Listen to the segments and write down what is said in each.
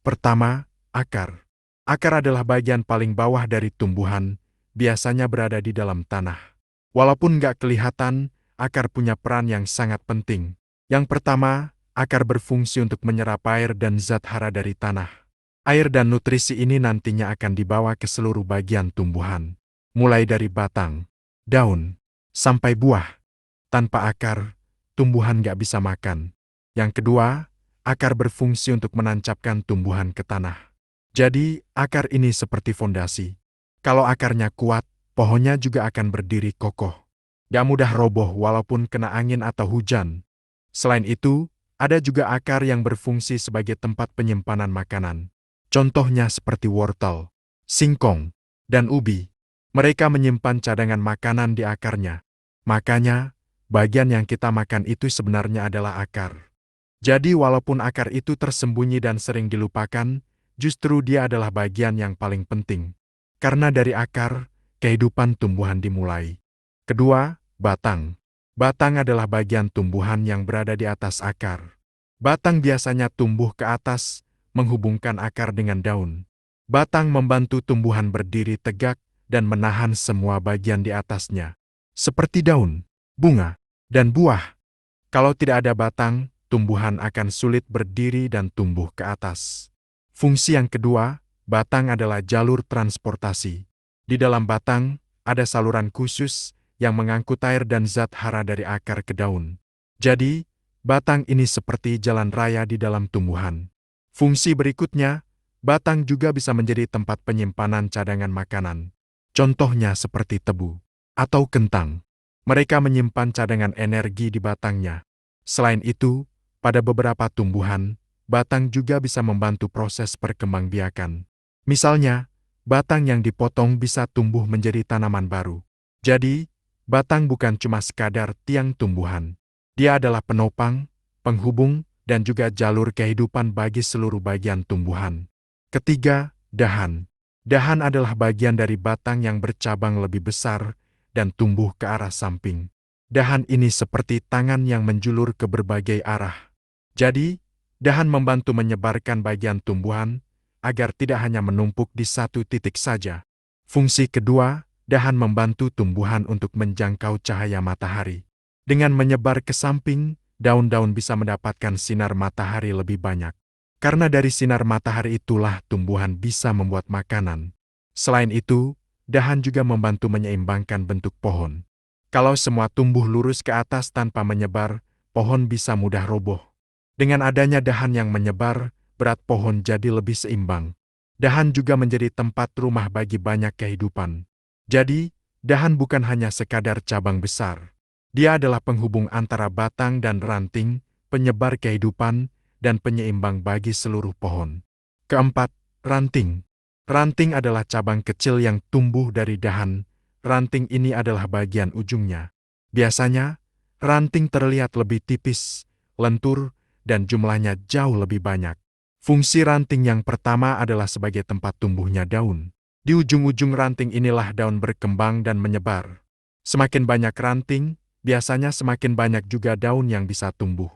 Pertama, akar. Akar adalah bagian paling bawah dari tumbuhan, biasanya berada di dalam tanah. Walaupun nggak kelihatan, akar punya peran yang sangat penting. Yang pertama, akar berfungsi untuk menyerap air dan zat hara dari tanah. Air dan nutrisi ini nantinya akan dibawa ke seluruh bagian tumbuhan, mulai dari batang, daun, sampai buah. Tanpa akar, tumbuhan nggak bisa makan. Yang kedua, akar berfungsi untuk menancapkan tumbuhan ke tanah. Jadi, akar ini seperti fondasi. Kalau akarnya kuat, pohonnya juga akan berdiri kokoh. Gak mudah roboh walaupun kena angin atau hujan. Selain itu, ada juga akar yang berfungsi sebagai tempat penyimpanan makanan. Contohnya seperti wortel, singkong, dan ubi. Mereka menyimpan cadangan makanan di akarnya. Makanya, bagian yang kita makan itu sebenarnya adalah akar. Jadi walaupun akar itu tersembunyi dan sering dilupakan, justru dia adalah bagian yang paling penting. Karena dari akar, kehidupan tumbuhan dimulai. Kedua, batang. Batang adalah bagian tumbuhan yang berada di atas akar. Batang biasanya tumbuh ke atas, menghubungkan akar dengan daun. Batang membantu tumbuhan berdiri tegak dan menahan semua bagian di atasnya, seperti daun, bunga, dan buah. Kalau tidak ada batang, tumbuhan akan sulit berdiri dan tumbuh ke atas. Fungsi yang kedua, batang adalah jalur transportasi. Di dalam batang, ada saluran khusus yang mengangkut air dan zat hara dari akar ke daun. Jadi, batang ini seperti jalan raya di dalam tumbuhan. Fungsi berikutnya, batang juga bisa menjadi tempat penyimpanan cadangan makanan. Contohnya seperti tebu atau kentang. Mereka menyimpan cadangan energi di batangnya. Selain itu, pada beberapa tumbuhan, batang juga bisa membantu proses perkembangbiakan. Misalnya, batang yang dipotong bisa tumbuh menjadi tanaman baru. Jadi, batang bukan cuma sekadar tiang tumbuhan. Dia adalah penopang, penghubung, dan juga jalur kehidupan bagi seluruh bagian tumbuhan. Ketiga, dahan. Dahan adalah bagian dari batang yang bercabang lebih besar dan tumbuh ke arah samping. Dahan ini seperti tangan yang menjulur ke berbagai arah. Jadi, dahan membantu menyebarkan bagian tumbuhan agar tidak hanya menumpuk di satu titik saja. Fungsi kedua, dahan membantu tumbuhan untuk menjangkau cahaya matahari. Dengan menyebar ke samping, daun-daun bisa mendapatkan sinar matahari lebih banyak. Karena dari sinar matahari itulah tumbuhan bisa membuat makanan. Selain itu, dahan juga membantu menyeimbangkan bentuk pohon. Kalau semua tumbuh lurus ke atas tanpa menyebar, pohon bisa mudah roboh. Dengan adanya dahan yang menyebar, berat pohon jadi lebih seimbang. Dahan juga menjadi tempat rumah bagi banyak kehidupan. Jadi, dahan bukan hanya sekadar cabang besar. Dia adalah penghubung antara batang dan ranting, penyebar kehidupan, dan penyeimbang bagi seluruh pohon. Keempat, ranting. Ranting adalah cabang kecil yang tumbuh dari dahan. Ranting ini adalah bagian ujungnya. Biasanya, ranting terlihat lebih tipis, lentur, dan jumlahnya jauh lebih banyak. Fungsi ranting yang pertama adalah sebagai tempat tumbuhnya daun. Di ujung-ujung ranting inilah daun berkembang dan menyebar. Semakin banyak ranting, biasanya semakin banyak juga daun yang bisa tumbuh.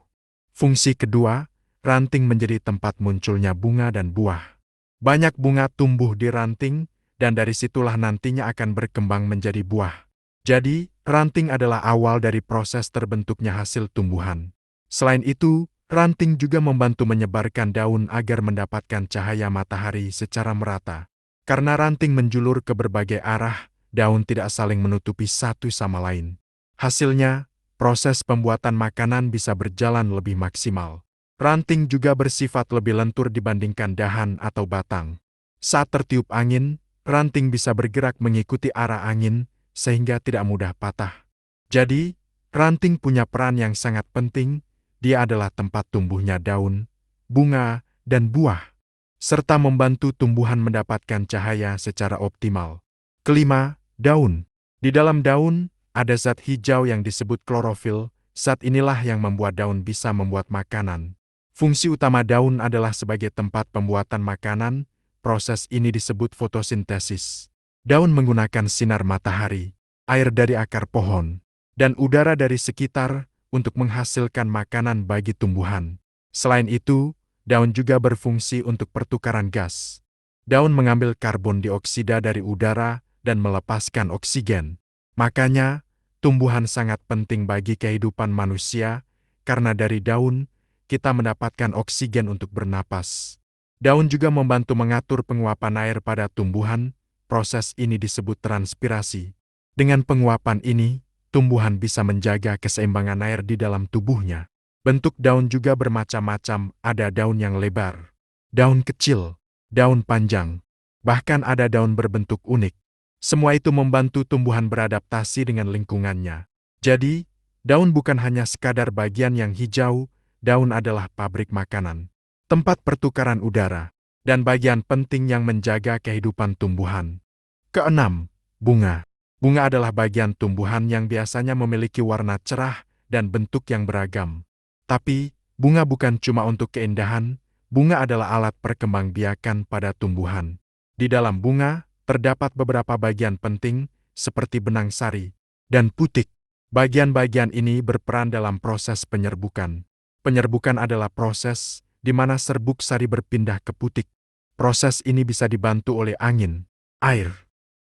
Fungsi kedua, ranting menjadi tempat munculnya bunga dan buah. Banyak bunga tumbuh di ranting, dan dari situlah nantinya akan berkembang menjadi buah. Jadi, ranting adalah awal dari proses terbentuknya hasil tumbuhan. Selain itu, ranting juga membantu menyebarkan daun agar mendapatkan cahaya matahari secara merata. Karena ranting menjulur ke berbagai arah, daun tidak saling menutupi satu sama lain. Hasilnya, proses pembuatan makanan bisa berjalan lebih maksimal. Ranting juga bersifat lebih lentur dibandingkan dahan atau batang. Saat tertiup angin, ranting bisa bergerak mengikuti arah angin, sehingga tidak mudah patah. Jadi, ranting punya peran yang sangat penting. Dia adalah tempat tumbuhnya daun, bunga, dan buah, serta membantu tumbuhan mendapatkan cahaya secara optimal. Kelima, daun. Di dalam daun, ada zat hijau yang disebut klorofil. Zat inilah yang membuat daun bisa membuat makanan. Fungsi utama daun adalah sebagai tempat pembuatan makanan. Proses ini disebut fotosintesis. Daun menggunakan sinar matahari, air dari akar pohon, dan udara dari sekitar untuk menghasilkan makanan bagi tumbuhan. Selain itu, daun juga berfungsi untuk pertukaran gas. Daun mengambil karbon dioksida dari udara dan melepaskan oksigen. Makanya, tumbuhan sangat penting bagi kehidupan manusia, karena dari daun, kita mendapatkan oksigen untuk bernapas. Daun juga membantu mengatur penguapan air pada tumbuhan. Proses ini disebut transpirasi. Dengan penguapan ini, tumbuhan bisa menjaga keseimbangan air di dalam tubuhnya. Bentuk daun juga bermacam-macam, ada daun yang lebar, daun kecil, daun panjang, bahkan ada daun berbentuk unik. Semua itu membantu tumbuhan beradaptasi dengan lingkungannya. Jadi, daun bukan hanya sekadar bagian yang hijau, daun adalah pabrik makanan, tempat pertukaran udara, dan bagian penting yang menjaga kehidupan tumbuhan. Keenam, bunga. Bunga adalah bagian tumbuhan yang biasanya memiliki warna cerah dan bentuk yang beragam. Tapi, bunga bukan cuma untuk keindahan, bunga adalah alat perkembangbiakan pada tumbuhan. Di dalam bunga, terdapat beberapa bagian penting, seperti benang sari dan putik. Bagian-bagian ini berperan dalam proses penyerbukan. Penyerbukan adalah proses di mana serbuk sari berpindah ke putik. Proses ini bisa dibantu oleh angin, air,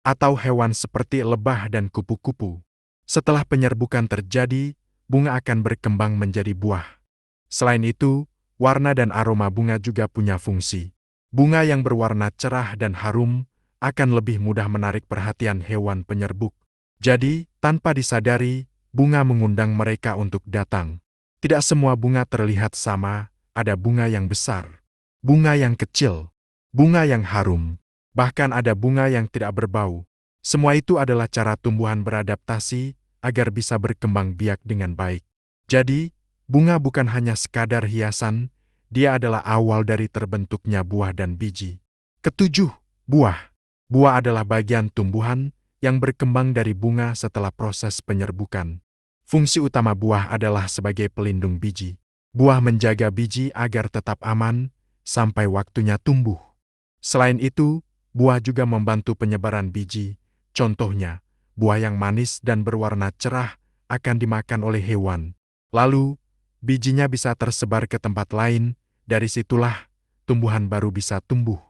atau hewan seperti lebah dan kupu-kupu. Setelah penyerbukan terjadi, bunga akan berkembang menjadi buah. Selain itu, warna dan aroma bunga juga punya fungsi. Bunga yang berwarna cerah dan harum akan lebih mudah menarik perhatian hewan penyerbuk. Jadi, tanpa disadari, bunga mengundang mereka untuk datang. Tidak semua bunga terlihat sama, ada bunga yang besar, bunga yang kecil, bunga yang harum, bahkan ada bunga yang tidak berbau. Semua itu adalah cara tumbuhan beradaptasi agar bisa berkembang biak dengan baik. Jadi, bunga bukan hanya sekadar hiasan, dia adalah awal dari terbentuknya buah dan biji. Ketujuh, buah. Buah adalah bagian tumbuhan yang berkembang dari bunga setelah proses penyerbukan. Fungsi utama buah adalah sebagai pelindung biji. Buah menjaga biji agar tetap aman sampai waktunya tumbuh. Selain itu, buah juga membantu penyebaran biji. Contohnya, buah yang manis dan berwarna cerah akan dimakan oleh hewan. Lalu, bijinya bisa tersebar ke tempat lain, dari situlah tumbuhan baru bisa tumbuh.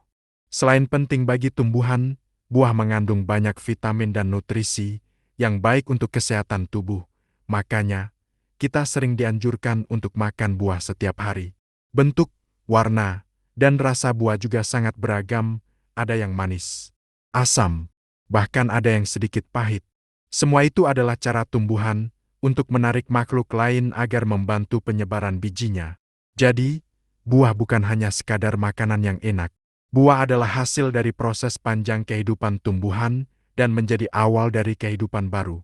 Selain penting bagi tumbuhan, buah mengandung banyak vitamin dan nutrisi yang baik untuk kesehatan tubuh. Makanya, kita sering dianjurkan untuk makan buah setiap hari. Bentuk, warna, dan rasa buah juga sangat beragam, ada yang manis, asam, bahkan ada yang sedikit pahit. Semua itu adalah cara tumbuhan untuk menarik makhluk lain agar membantu penyebaran bijinya. Jadi, buah bukan hanya sekadar makanan yang enak. Buah adalah hasil dari proses panjang kehidupan tumbuhan dan menjadi awal dari kehidupan baru.